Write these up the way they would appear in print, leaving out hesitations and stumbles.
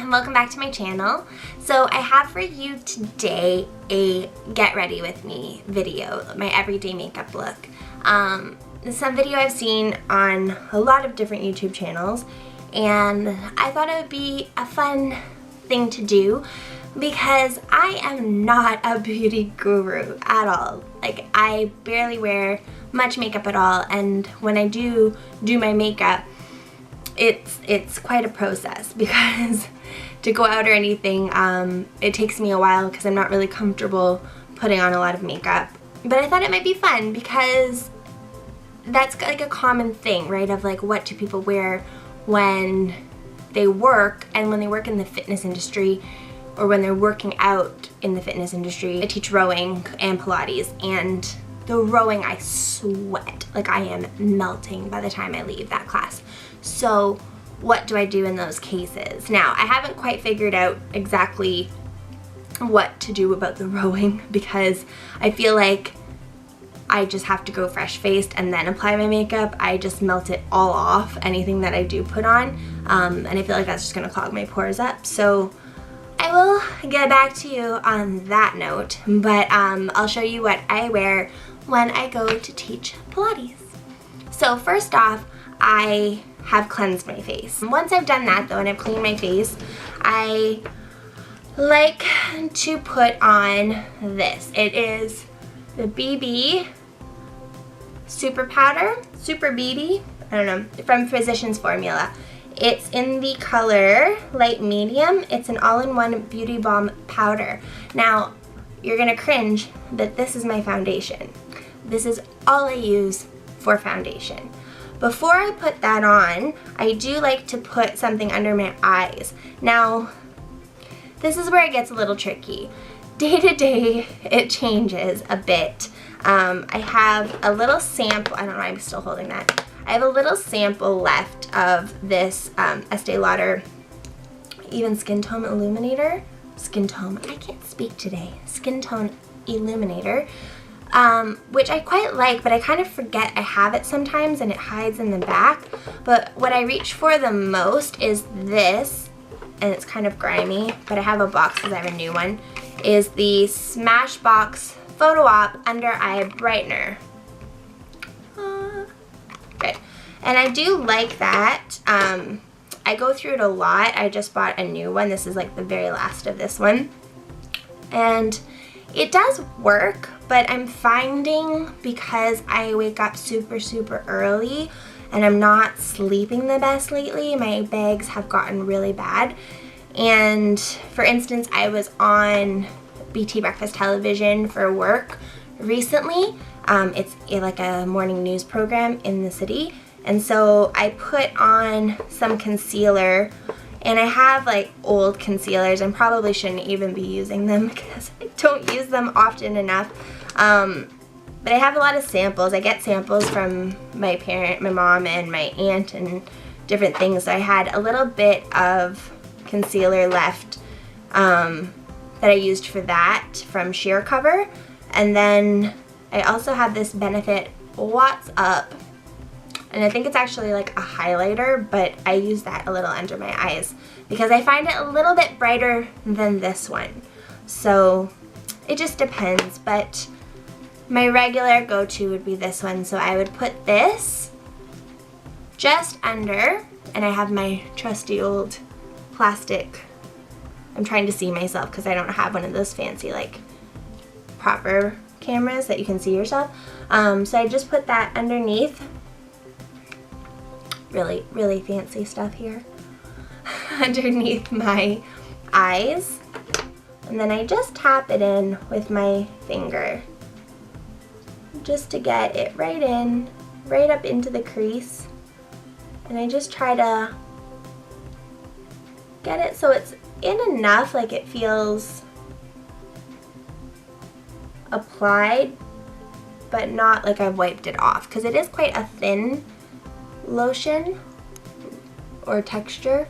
and welcome back to my channel. So I have for you today a get ready with me video, my everyday makeup look. This is some video I've seen on a lot of different YouTube channels, and I thought it would be a fun thing to do because I am not a beauty guru at all. Like, I barely wear much makeup at all, and when I do my makeup, it's quite a process because to go out or anything, it takes me a while because I'm not really comfortable putting on a lot of makeup. But I thought it might be fun because that's like a common thing, right? Of like, what do people wear when they work, and when they work in the fitness industry, or when they're working out in the fitness industry. I teach rowing and Pilates, and the rowing, I sweat. Like, I am melting by the time I leave that class. So what do I do in those cases? Now, I haven't quite figured out exactly what to do about the rowing because I feel like I just have to go fresh faced and then apply my makeup. I just melt it all off, anything that I do put on, and I feel like that's just gonna clog my pores up. So I will get back to you on that note, but I'll show you what I wear when I go to teach Pilates. So first off, I have cleansed my face. Once I've done that though, and I've cleaned my face, I like to put on this. It is the BB Super Powder, Super BB, I don't know, from Physicians Formula. It's in the color light medium. It's an all-in-one beauty balm powder. Now, you're gonna cringe, but this is my foundation. This is all I use for foundation. Before I put that on, I do like to put something under my eyes. Now, this is where it gets a little tricky. Day to day, it changes a bit. I have a little sample, I don't know, I'm still holding that. I have a little sample left of this Estee Lauder Even Skin Tone Illuminator. Skin Tone, I can't speak today. Skin Tone Illuminator. Which I quite like, but I kind of forget I have it sometimes and it hides in the back. But what I reach for the most is this, and it's kind of grimy, but I have a box because I have a new one, is the Smashbox Photo Op Under Eye Brightener. Good. And I do like that. I go through it a lot. I just bought a new one. This is like the very last of this one. And it does work, but I'm finding because I wake up super early and I'm not sleeping the best lately, my bags have gotten really bad. And for instance, I was on BT Breakfast Television for work recently. It's like a morning news program in the city. And so I put on some concealer, and I have like old concealers and probably shouldn't even be using them because I don't use them often enough. But I have a lot of samples. I get samples from my mom and my aunt and different things. So I had a little bit of concealer left that I used for that from Sheer Cover. And then I also have this Benefit What's Up. And I think it's actually like a highlighter, but I use that a little under my eyes because I find it a little bit brighter than this one. So it just depends, but my regular go-to would be this one. So I would put this just under, and I have my trusty old plastic. I'm trying to see myself because I don't have one of those fancy like proper cameras that you can see yourself. So I just put that underneath. Really fancy stuff here. Underneath my eyes. And then I just tap it in with my finger just to get it right in, right up into the crease. And I just try to get it so it's in enough, like it feels applied, but not like I've wiped it off, because it is quite a thin lotion or texture.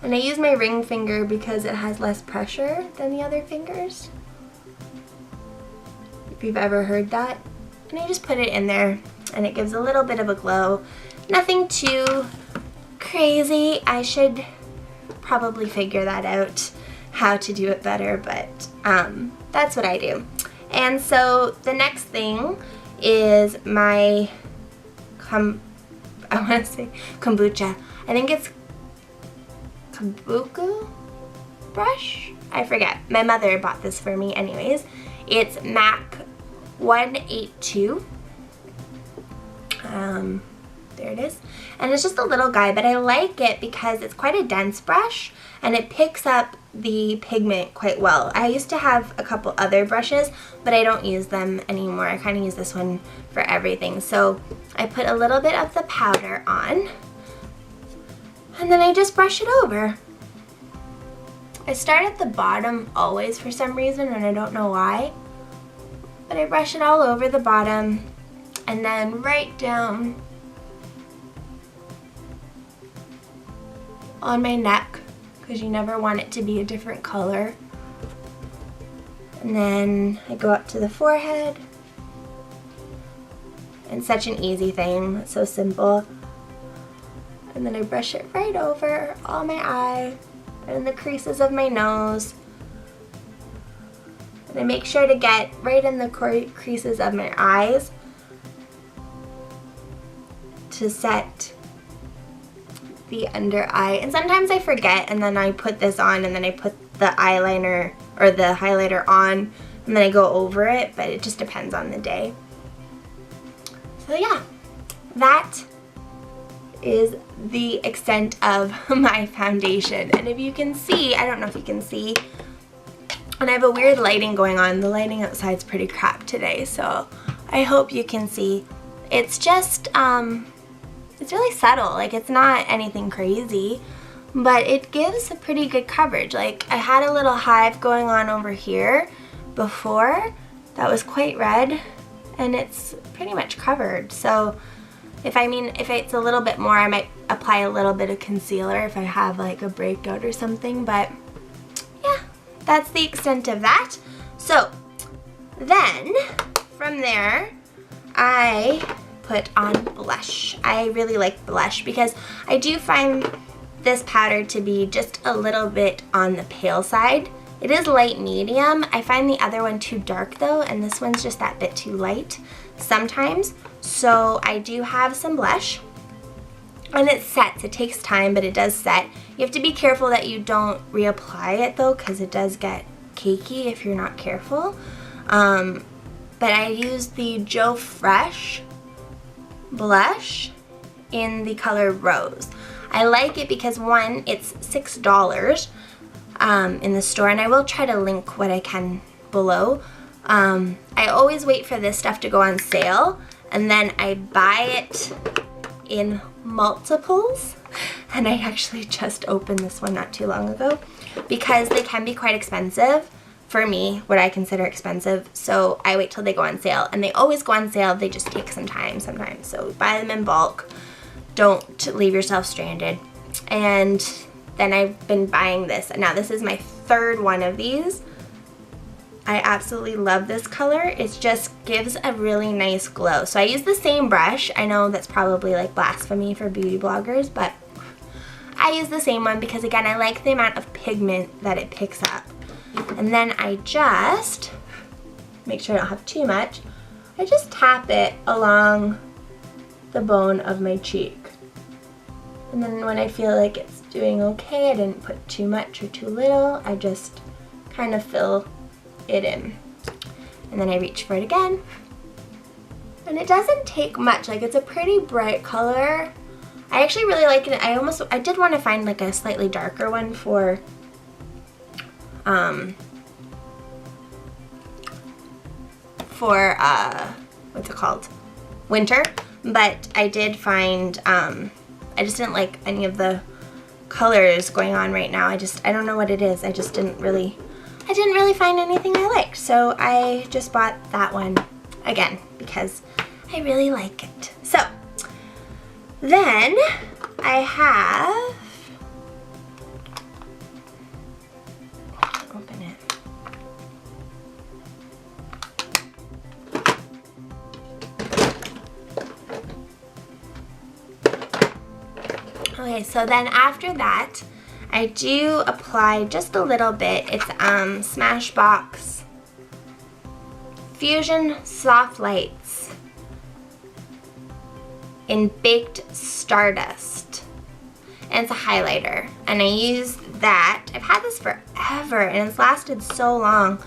And I use my ring finger because it has less pressure than the other fingers, if you've ever heard that. And I just put it in there and it gives a little bit of a glow. Nothing too crazy. I should probably figure that out, how to do it better, but that's what I do. And so the next thing is my I want to say kombucha. I think it's kabuki brush? I forget. My mother bought this for me anyways. It's MAC 182. There it is. And it's just a little guy, but I like it because it's quite a dense brush and it picks up the pigment quite well. I used to have a couple other brushes, but I don't use them anymore. I kind of use this one for everything. So I put a little bit of the powder on and then I just brush it over. I start at the bottom always for some reason, and I don't know why, but I brush it all over the bottom and then right down on my neck, because you never want it to be a different color. And then I go up to the forehead. And such an easy thing, it's so simple. And then I brush it right over all my eye and the creases of my nose. And I make sure to get right in the creases of my eyes to set the under eye. And sometimes I forget and then I put this on and then I put the eyeliner or the highlighter on and then I go over it, but it just depends on the day. So yeah, that is the extent of my foundation. And if you can see, I don't know if you can see, and I have a weird lighting going on. The lighting outside's pretty crap today, so I hope you can see. It's just, it's really subtle. Like, it's not anything crazy, but it gives a pretty good coverage. Like, I had a little hive going on over here before that was quite red, and it's pretty much covered. So if it's a little bit more, I might apply a little bit of concealer if I have like a breakout or something, but yeah, that's the extent of that. So then from there, I put on blush. I really like blush because I do find this powder to be just a little bit on the pale side. It is light medium. I find the other one too dark though, and this one's just that bit too light sometimes. So I do have some blush, and it sets. It takes time, but it does set. You have to be careful that you don't reapply it though, because it does get cakey if you're not careful. But I used the Joe Fresh blush in the color Rose. I like it because one, it's $6 in the store, and I will try to link what I can below. I always wait for this stuff to go on sale, and then I buy it in multiples, and I actually just opened this one not too long ago because they can be quite expensive for me, what I consider expensive, so I wait till they go on sale, and they always go on sale. They just take some time sometimes, so buy them in bulk. Don't leave yourself stranded. And then I've been buying this. Now this is my third one of these. I absolutely love this color. It just gives a really nice glow. So I use the same brush. I know that's probably like blasphemy for beauty bloggers, but I use the same one because, again, I like the amount of pigment that it picks up. And then I just, make sure I don't have too much, I just tap it along the bone of my cheek. And then when I feel like it's doing okay, I didn't put too much or too little, I just kind of fill it in. And then I reach for it again. And it doesn't take much, like it's a pretty bright color. I actually really like it. I did want to find like a slightly darker one for what's it called? Winter. But I did find, I just didn't like any of the colors going on right now. I don't know what it is. I didn't really find anything I liked. So I just bought that one again because I really like it. So then I have, open it. Oh Okay, so then after that, I do apply just a little bit. It's Smashbox Fusion Soft Lights in Baked Stardust. And it's a highlighter. And I use that. I've had this forever and it's lasted so long.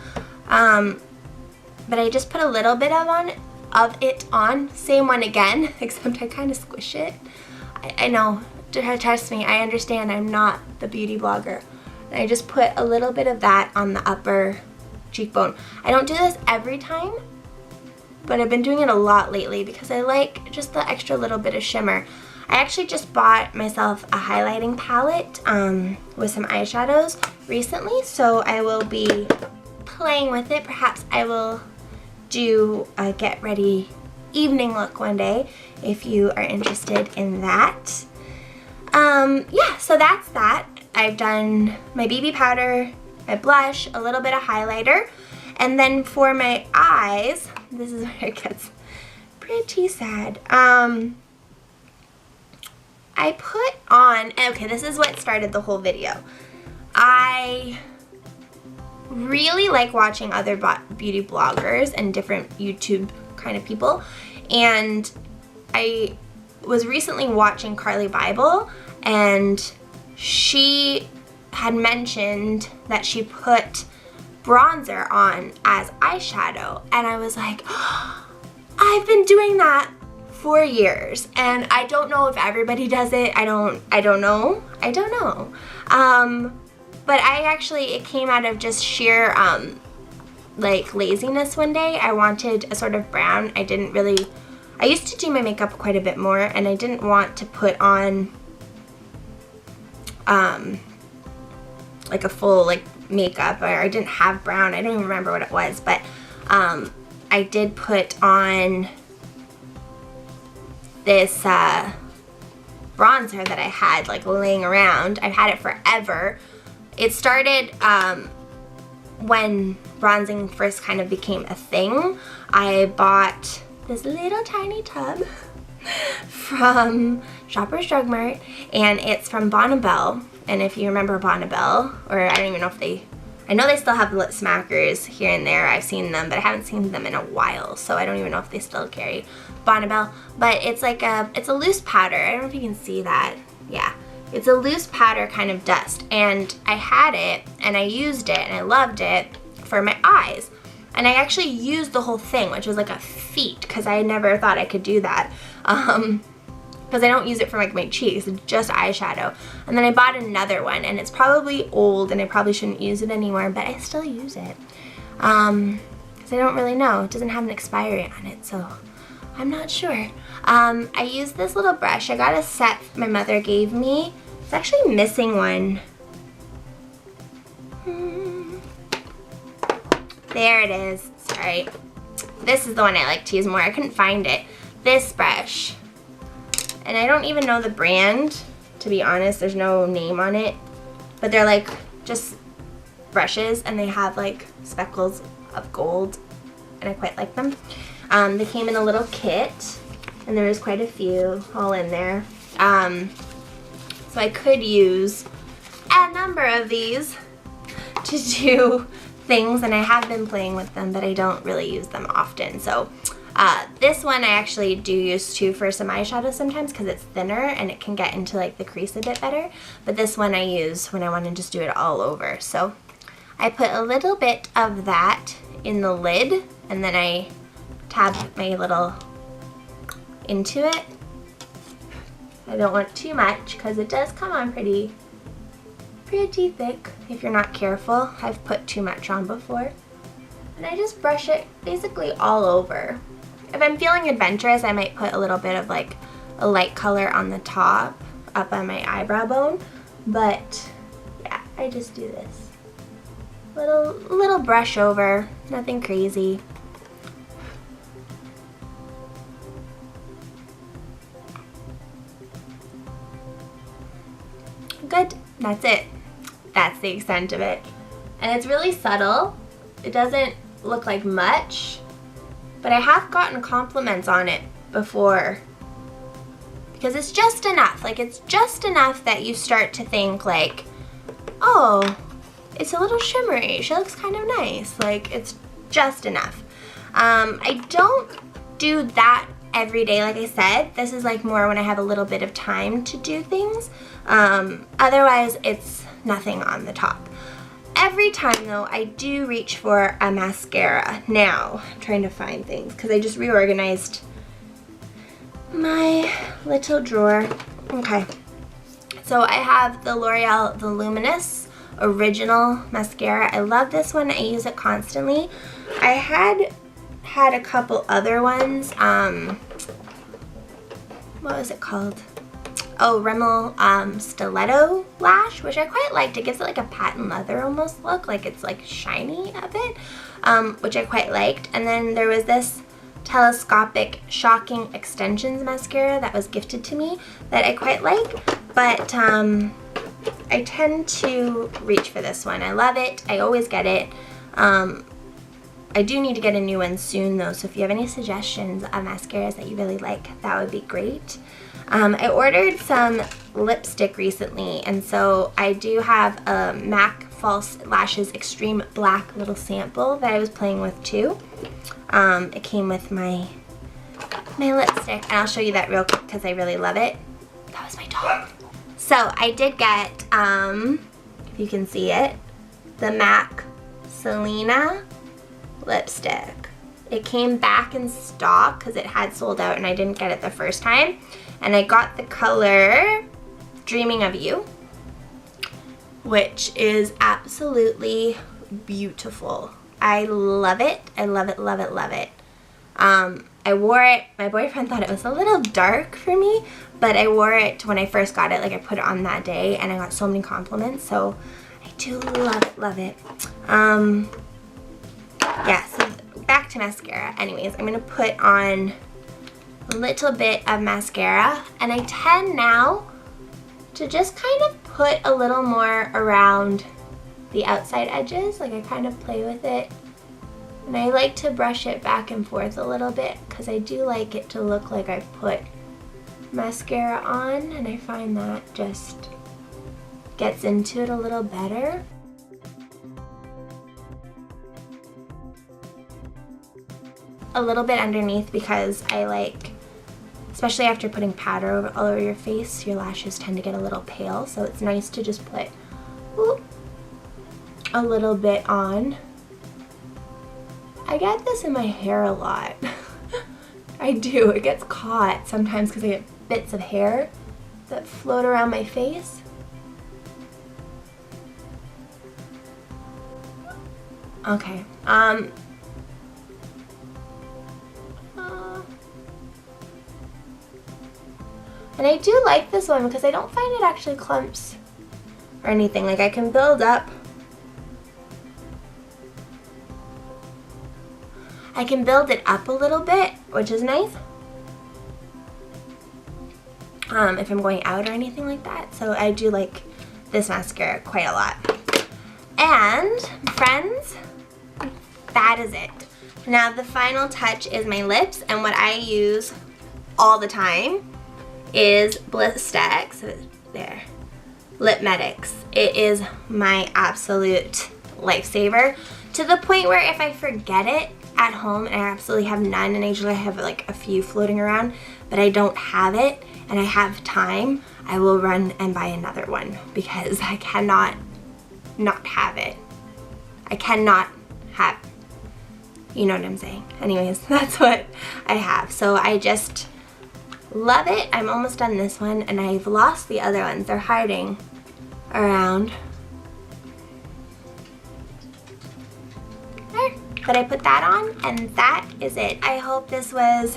But I just put a little bit of it on. Same one again, except I kind of squish it. I know, trust me, I understand I'm not the beauty blogger. And I just put a little bit of that on the upper cheekbone. I don't do this every time, but I've been doing it a lot lately because I like just the extra little bit of shimmer. I actually just bought myself a highlighting palette with some eyeshadows recently, so I will be playing with it. Perhaps I will do a get ready evening look one day if you are interested in that. Yeah, so that's that. I've done my BB powder, my blush, a little bit of highlighter, and then for my eyes, this is where it gets pretty sad. I put on, okay, this is what started the whole video. I really like watching other beauty bloggers and different YouTube kind of people, and I was recently watching Carly Bible, and she had mentioned that she put bronzer on as eyeshadow, and I was like, oh, I've been doing that for years, and I don't know if everybody does it. I don't know. But I actually, it came out of just sheer like laziness one day. I wanted a sort of brown. I used to do my makeup quite a bit more, and I didn't want to put on like a full like makeup, or I didn't have brown. I don't even remember what it was, but I did put on this bronzer that I had like laying around. I've had it forever. It started when bronzing first kind of became a thing. I bought this little tiny tub from Shoppers Drug Mart, and it's from Balm. And if you remember Balm, or I don't even know if I know they still have lip smackers here and there. I've seen them, but I haven't seen them in a while, so I don't even know if they still carry Balm. But it's like it's a loose powder. I don't know if you can see that. Yeah, it's a loose powder kind of dust, and I had it and I used it and I loved it for my eyes. And I actually used the whole thing, which was like a feat, because I never thought I could do that. Because I don't use it for like my cheeks, it's just eyeshadow. And then I bought another one, and it's probably old and I probably shouldn't use it anymore, but I still use it. Because I don't really know, it doesn't have an expiry on it, so I'm not sure. I used this little brush. I got a set my mother gave me. It's actually missing one. There it is, sorry. This is the one I like to use more. I couldn't find it. This brush. And I don't even know the brand, to be honest. There's no name on it. But they're like just brushes, and they have like speckles of gold, and I quite like them. They came in a little kit, and there was quite a few all in there. So I could use a number of these to do things, and I have been playing with them, but I don't really use them often. So this one I actually do use too for some eyeshadow sometimes, because it's thinner and it can get into like the crease a bit better. But this one I use when I want to just do it all over. So I put a little bit of that in the lid, and then I tab my little into it. I don't want too much because it does come on pretty thick if you're not careful. I've put too much on before. And I just brush it basically all over. If I'm feeling adventurous, I might put a little bit of like a light color on the top, up on my eyebrow bone. But yeah, I just do this. Little brush over, nothing crazy. Good, that's it. That's the extent of it. And it's really subtle. It doesn't look like much, but I have gotten compliments on it before because it's just enough. Like, it's just enough that you start to think like, oh, it's a little shimmery. She looks kind of nice. Like, it's just enough. I don't do that every day, like I said. This is like more when I have a little bit of time to do things. Otherwise, it's nothing on the top. Every time though, I do reach for a mascara. Now, I'm trying to find things because I just reorganized my little drawer. Okay, so I have the L'Oreal Voluminous Original Mascara. I love this one. I use it constantly. I had a couple other ones. What was it called? Oh, Rimmel Stiletto Lash, which I quite liked. It gives it like a patent leather almost look, like it's like shiny a bit, which I quite liked. And then there was this Telescopic Shocking Extensions mascara that was gifted to me that I quite like, but I tend to reach for this one. I love it. I always get it. I do need to get a new one soon though, so if you have any suggestions of mascaras that you really like, that would be great. I ordered some lipstick recently, and so I do have a MAC False Lashes Extreme Black little sample that I was playing with too. It came with my lipstick, and I'll show you that real quick because I really love it. That was my dog. So I did get, if you can see it, the MAC Selena lipstick. It came back in stock because it had sold out and I didn't get it the first time. And I got the color Dreaming of You, which is absolutely beautiful. I love it. I love it, love it, love it. I wore it, my boyfriend thought it was a little dark for me, but I wore it when I first got it. Like, I put it on that day and I got so many compliments, so I do love it, love it. Yeah, so back to mascara. Anyways, I'm gonna put on a little bit of mascara, and I tend now to just kind of put a little more around the outside edges. Like, I kind of play with it, and I like to brush it back and forth a little bit because I do like it to look like I put mascara on, and I find that just gets into it a little better. A little bit underneath because I like, especially after putting powder all over your face, your lashes tend to get a little pale, so it's nice to just put a little bit on. I get this in my hair a lot. I do. It gets caught sometimes because I get bits of hair that float around my face. Okay. And I do like this one because I don't find it actually clumps or anything. Like, I can build up. I can build it up a little bit, which is nice. If I'm going out or anything like that. So I do like this mascara quite a lot. And friends, that is it. Now the final touch is my lips, and what I use all the time is Blistex, there, Lip Medex. It is my absolute lifesaver, to the point where if I forget it at home and I absolutely have none, and I usually have like a few floating around, but I don't have it and I have time, I will run and buy another one because I cannot not have it. I cannot have, you know what I'm saying. Anyways, that's what I have. So I just love it. I'm almost done this one, and I've lost the other ones. They're hiding around there. But I put that on, and that is it. I hope this was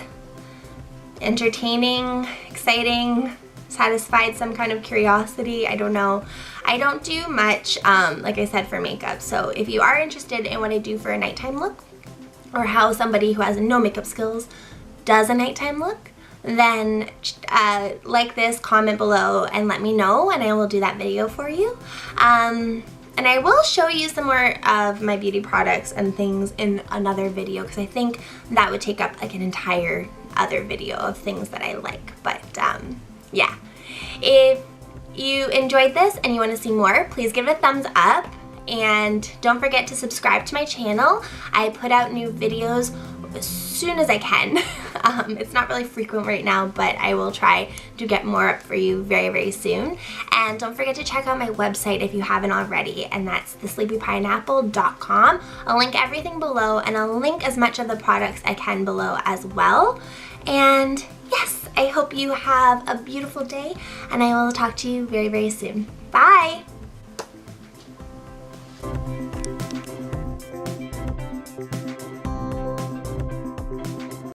entertaining, exciting, satisfied some kind of curiosity. I don't know. I don't do much, like I said, for makeup. So if you are interested in what I do for a nighttime look, or how somebody who has no makeup skills does a nighttime look, then like this, comment below and let me know, and I will do that video for you. And I will show you some more of my beauty products and things in another video, because I think that would take up like an entire other video of things that I like. But Yeah. If you enjoyed this and you want to see more, please give it a thumbs up. And don't forget to subscribe to my channel. I put out new videos as soon as I can. It's not really frequent right now, but I will try to get more up for you very, very soon. And don't forget to check out my website if you haven't already, and that's thesleepypineapple.com. I'll link everything below, and I'll link as much of the products I can below as well. And yes, I hope you have a beautiful day, and I will talk to you very, very soon. Bye!